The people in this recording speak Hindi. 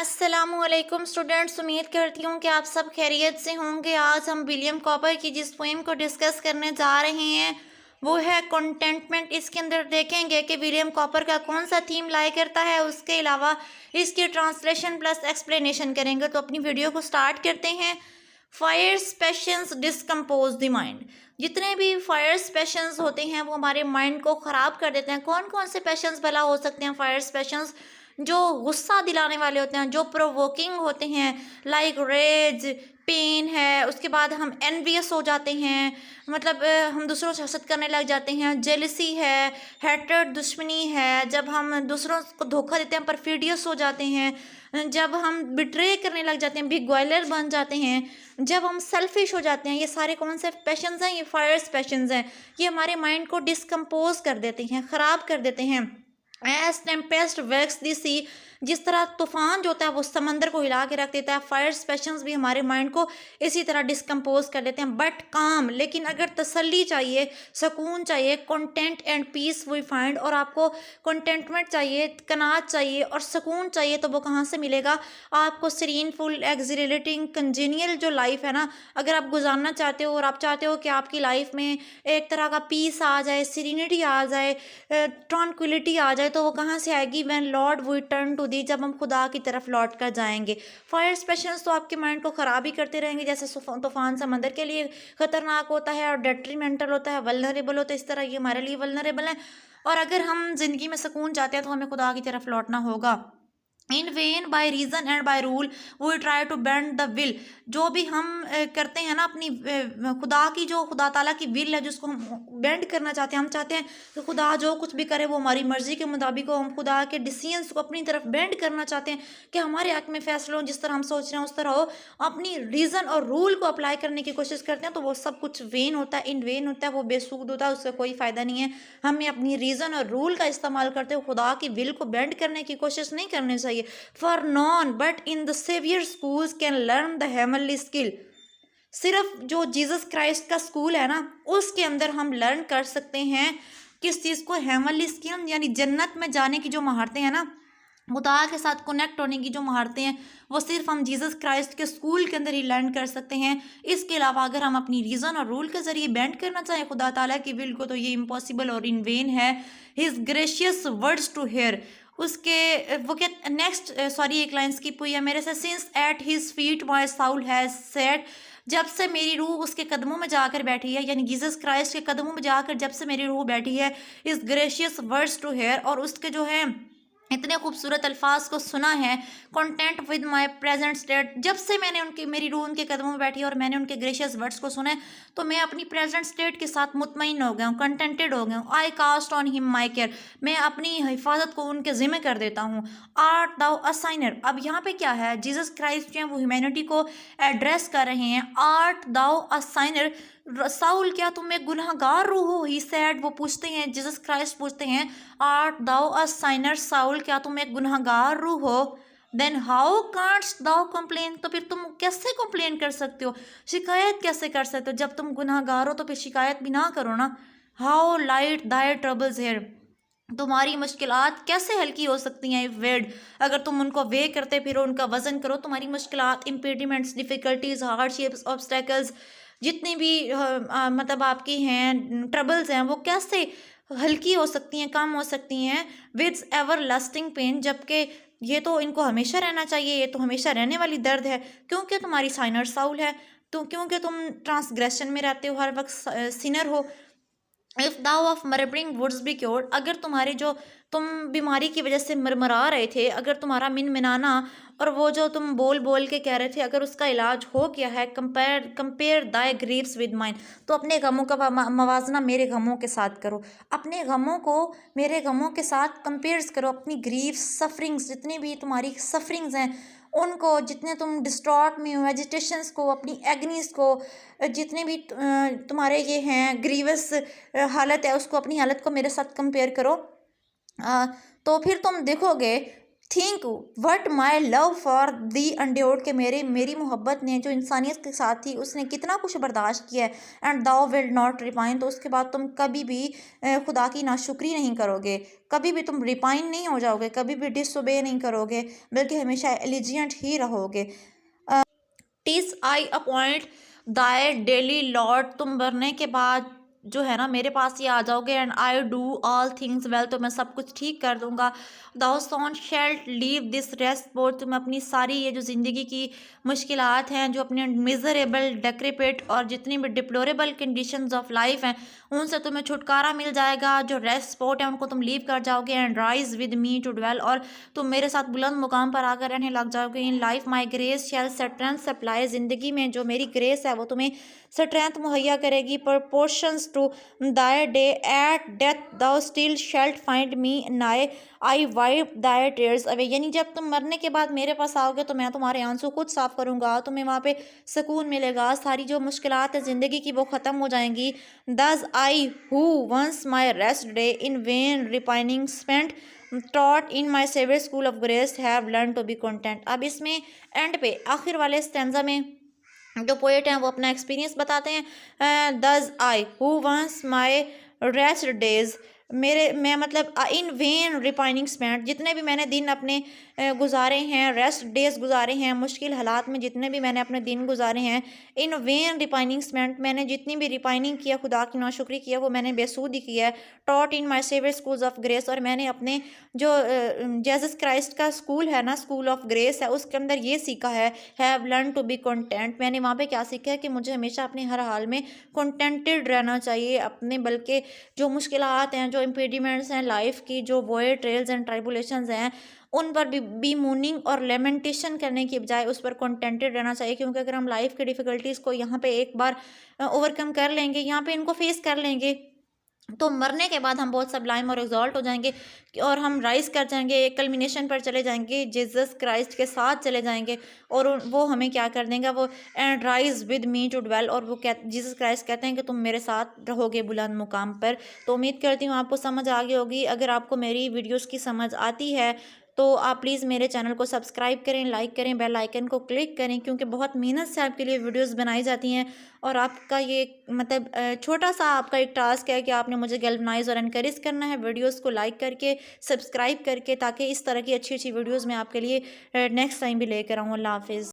अस्सलामुअलैकुम स्टूडेंट्स, उम्मीद करती हूँ कि आप सब खैरियत से होंगे। आज हम विलियम कॉपर की जिस पोएम को डिस्कस करने जा रहे हैं वो है कंटेंटमेंट। इसके अंदर देखेंगे कि विलियम कॉपर का कौन सा थीम लाई करता है, उसके अलावा इसकी ट्रांसलेशन प्लस एक्सप्लेनेशन करेंगे। तो अपनी वीडियो को स्टार्ट करते हैं। Fires passions discompose the mind. जितने भी फायर्स पैशंस होते हैं वो हमारे माइंड को ख़राब कर देते हैं। कौन कौन से पैशंस भला हो सकते हैं? फायर्स पैशंस जो गुस्सा दिलाने वाले होते हैं, जो प्रोवोकिंग होते हैं, लाइक रेज, पेन है। उसके बाद हम एनवियस हो जाते हैं, मतलब हम दूसरों से हसद करने लग जाते हैं। जेलसी है, हेट्रेड दुश्मनी है, जब हम दूसरों को धोखा देते हैं, परफिडियस हो जाते हैं, जब हम बिट्रे करने लग जाते हैं, बिग ग्वाइलर बन जाते हैं, जब हम सेल्फिश हो जाते हैं। ये सारे कौन से पैशंस हैं? ये फायर्स पैशंस हैं। ये हमारे माइंड को डिस्कम्पोज कर देते हैं, ख़राब कर देते हैं। एज टेम्पेस्ट वैक्स दी सी, जिस तरह तूफान जो होता है वो समंदर को हिला के रख देता है, फायर्स पैशंस भी हमारे माइंड को इसी तरह डिस्कम्पोज कर देते हैं। बट काम, लेकिन अगर तसल्ली चाहिए, सुकून चाहिए, content and peace we find, और आपको कंटेंटमेंट चाहिए, कनात चाहिए और सुकून चाहिए, तो वो कहाँ से मिलेगा? आपको सीरीन, फुल, एक्सिलरेटिंग, कंजेनियल जो लाइफ है ना, अगर आप गुजारना चाहते हो और आप चाहते हो कि आपकी लाइफ में एक तरह का पीस आ जाए, सीरीनिटी आ जाए, ट्रांक्विलिटी आ जाए, तो वो कहाँ से आएगी? When Lord we turn to thee, जब हम खुदा की तरफ लौट कर जाएंगे। फायर पैशंस तो आपके माइंड को ख़राब ही करते रहेंगे। जैसे तूफान समंदर के लिए ख़तरनाक होता है और डेट्रीमेंटल होता है, वल्नरेबल होता है, इस तरह ये हमारे लिए वल्नरेबल है। और अगर हम ज़िंदगी में सुकून चाहते हैं तो हमें खुदा की तरफ लौटना होगा। In vain by reason and by rule we try to bend the will. जो भी हम करते हैं ना, अपनी खुदा की, जो खुदा ताला की विल है, जिसको हम बेंड करना चाहते हैं, हम चाहते हैं कि खुदा जो कुछ भी करे वो हमारी मर्ज़ी के मुताबिक हो। हम खुदा के डिसीजंस को अपनी तरफ बेंड करना चाहते हैं कि हमारे हक में फैसले हो, जिस तरह हम सोच रहे हैं उस तरह हो। अपनी रीज़न और रूल को अप्लाई करने की कोशिश करते हैं तो वो सब कुछ वेन होता है, इन वेन होता है, वो बेसूद होता है, उसका कोई फ़ायदा नहीं है। हमें अपनी रीज़न और रूल का इस्तेमाल करते हुए खुदा की विल को बेंड करने की कोशिश नहीं करनी चाहिए। For none but in the Savior schools can learn the heavenly skill। सिर्फ जो जीसस क्राइस्ट का स्कूल है ना, उसके अंदर हम लर्न कर सकते हैं किस चीज़ को? हेवनली स्किल, यानी जन्नत में जाने की जो महारतें हैं ना, खुदा के साथ कनेक्ट होने की जो महारतें हैं, वो सिर्फ हम जीसस क्राइस्ट के स्कूल के अंदर ही लर्न कर सकते हैं। इसके अलावा अगर हम अपनी रीज़न और रूल के ज़रिए बेंड करना चाहें खुदा ताला की विल को, तो ये इम्पॉसिबल और इन वेन है। His gracious words to hear, उसके वो क्या नेक्स्ट एक लाइन स्किप हुई है मेरे से। Since at his feet my Saul has said, जब से मेरी रूह उसके कदमों में जाकर बैठी है, यानी जीसस क्राइस्ट के कदमों में जाकर जब से मेरी रूह बैठी है। इस ग्रेशियस वर्ड्स टू हेयर, और उसके जो है इतने खूबसूरत अल्फाज को सुना है। Content with my present state, जब से मैंने मेरी रूह उनके कदमों में बैठी है और मैंने उनके ग्रेशियस वर्ड्स को सुना है, तो मैं अपनी प्रेजेंट स्टेट के साथ मुतमईन हो गया हूँ, कंटेंटेड हो गया हूँ। I cast on him my care, मैं अपनी हिफाजत को उनके ज़िम्मे कर देता हूँ। आर्ट दाउ अ साइनर, अब यहाँ पे क्या है? जीसस क्राइस्ट जो है वो ह्यूमैनिटी को एड्रेस कर रहे हैं। आर्ट दाउ अ साइनर, साउल क्या तुम एक गुनहगार रूह हो? ही सैड, वो पूछते हैं, जीसस क्राइस्ट पूछते हैं, आर्ट दाउ अ साइनर, साउल क्या तुम एक गुनहगार रूह हो? देन हाउ कांट्स दाउ कंप्लेन, तो फिर तुम कैसे कंप्लेन कर सकते हो, शिकायत कैसे कर सकते हो? जब तुम गुनहगार हो तो फिर शिकायत भी ना करो ना। How light thy troubles here, तुम्हारी मुश्किलात कैसे हल्की हो सकती हैं? वेड, अगर तुम उनको वे करते फिरो, उनका वजन करो, तुम्हारी मुश्किलात, इम्पेडिमेंट्स, डिफ़िकल्टीज, हार्डशिप्स, ऑब्स्टेकल्स, जितनी भी मतलब आपकी हैं ट्रबल्स हैं, वो कैसे हल्की हो सकती हैं, कम हो सकती हैं? विद्स एवर लास्टिंग पेन, जबकि ये तो इनको हमेशा रहना चाहिए, ये तो हमेशा रहने वाली दर्द है, क्योंकि तुम्हारी साइनर साउल है, तो क्योंकि तुम ट्रांसग्रेशन में रहते हो, हर वक्त सिनर हो। If thou of murmuring wouldst be cured, अगर तुम्हारे जो तुम बीमारी की वजह से मरमरा रहे थे, अगर तुम्हारा मिनमिनाना और वो जो तुम बोल बोल के कह रहे थे, अगर उसका इलाज हो गया है, compare Dai Greaves with mine, तो अपने गमों का मवाजना मेरे गमों के साथ करो। अपने गमों को मेरे गमों के साथ कंपेयर्स करो। अपनी ग्रीव्स, सफरिंग्स, जितनी भी तुम्हारी सफरिंग्स हैं उनको, जितने तुम डिस्ट्रॉट में हो, एजिटेशंस को, अपनी एग्नीज को, जितने भी तुम्हारे ये हैं ग्रीवस हालत है, उसको, अपनी हालत को मेरे साथ कंपेयर करो। तो फिर तुम देखोगे think what my love for thee endured, के मेरी मोहब्बत ने जो इंसानियत के साथ थी उसने कितना कुछ बर्दाश्त किया है। And thou will not repine, तो उसके बाद तुम कभी भी खुदा की नाशुक्री नहीं करोगे, कभी भी तुम रिपाइन नहीं हो जाओगे, कभी भी डिसोबे नहीं करोगे, बल्कि हमेशा एलिजिएंट ही रहोगे। टिस आई अपॉइंट दाई डेली लॉर्ड, तुम मरने के बाद जो है ना मेरे पास ही आ जाओगे। And I do all things well, तो मैं सब कुछ ठीक कर दूंगा। Thou soon shalt leave this rest world, तुम अपनी सारी ये जो ज़िंदगी की मुश्किलात हैं, जो अपने मिजरेबल डेक्रेपेट और जितनी भी डिप्लोरेबल कंडीशंस ऑफ लाइफ हैं, उनसे तुम्हें छुटकारा मिल जाएगा। जो रेस्ट स्पॉट है उनको तुम लीव कर जाओगे। And rise with me to dwell, और तुम मेरे साथ बुलंद मुकाम पर आकर रहने लग जाओगे। In life my grace shall strength supply, ज़िंदगी में जो मेरी ग्रेस है वो तुम्हें स्ट्रेंथ मुहैया करेगी। Proportions to thy day at death thou still shalt find me nigh I wipe thy tears away, यानी जब तुम मरने के बाद मेरे पास आओगे तो मैं तुम्हारे आंसू खुद साफ करूँगा, तुम्हें वहाँ पे सुकून मिलेगा, सारी जो मुश्किलात है ज़िंदगी की वो ख़त्म हो जाएंगी। Thus I who once my rest day in vain repining spent taught in my saviour school of grace have learn to be content. अब इसमें एंड पे आखिर वाले स्टेंजा में जो पोएट हैं वो अपना एक्सपीरियंस बताते हैं। Thus I who once my rest days, मैं मतलब इन वेन रिपाइनिंग स्पेंट, जितने भी मैंने दिन अपने गुजारे हैं, रेस्ट डेज गुजारे हैं, मुश्किल हालात में जितने भी मैंने अपने दिन गुजारे हैं, इन वेन रिपाइनिंग स्पेंट, मैंने जितनी भी रिपाइनिंग किया, खुदा की नाशुक्री किया, वो मैंने बेसूद ही किया है। Taught in my saviour schools of grace, और मैंने अपने जो जेसस क्राइस्ट का स्कूल है ना, स्कूल ऑफ ग्रेस है, उसके अंदर ये सीखा है, have learn to be content. मैंने वहाँ पे क्या सीखा है कि मुझे हमेशा अपने हर हाल में कंटेंटेड रहना चाहिए अपने, बल्कि जो मुश्किलात हैं, जो इम्पेडिमेंट्स हैं लाइफ की, जो वॉइड ट्रेल्स एंड ट्राइबुलेशंस हैं, उन पर भी मूनिंग और लेमेंटेशन करने की बजाय उस पर कंटेंटेड रहना चाहिए। क्योंकि अगर हम लाइफ की डिफ़िकल्टीज़ को यहाँ पे एक बार ओवरकम कर लेंगे, यहाँ पे इनको फेस कर लेंगे, तो मरने के बाद हम बहुत सब्लाइम और एग्जॉल्ट हो जाएंगे और हम राइज कर जाएंगे, एक कल्मिनेशन पर चले जाएंगे, जीसस क्राइस्ट के साथ चले जाएंगे, और वो हमें क्या कर देंगे, वो and rise with me to dwell, और वो जीसस क्राइस्ट कहते हैं कि तुम मेरे साथ रहोगे बुलंद मुकाम पर। तो उम्मीद करती हूँ आपको समझ आ गई होगी। अगर आपको मेरी वीडियोज़ की समझ आती है तो आप प्लीज़ मेरे चैनल को सब्सक्राइब करें, लाइक करें, बेल आइकन को क्लिक करें, क्योंकि बहुत मेहनत से आपके लिए वीडियोस बनाई जाती हैं। और आपका ये मतलब छोटा सा आपका एक टास्क है कि आपने मुझे गैल्वनाइज और एनकरेज करना है वीडियोस को लाइक करके, सब्सक्राइब करके, ताकि इस तरह की अच्छी अच्छी वीडियोस मैं आपके लिए नेक्स्ट टाइम भी लेकर आऊँ। अल्लाह हाफिज़।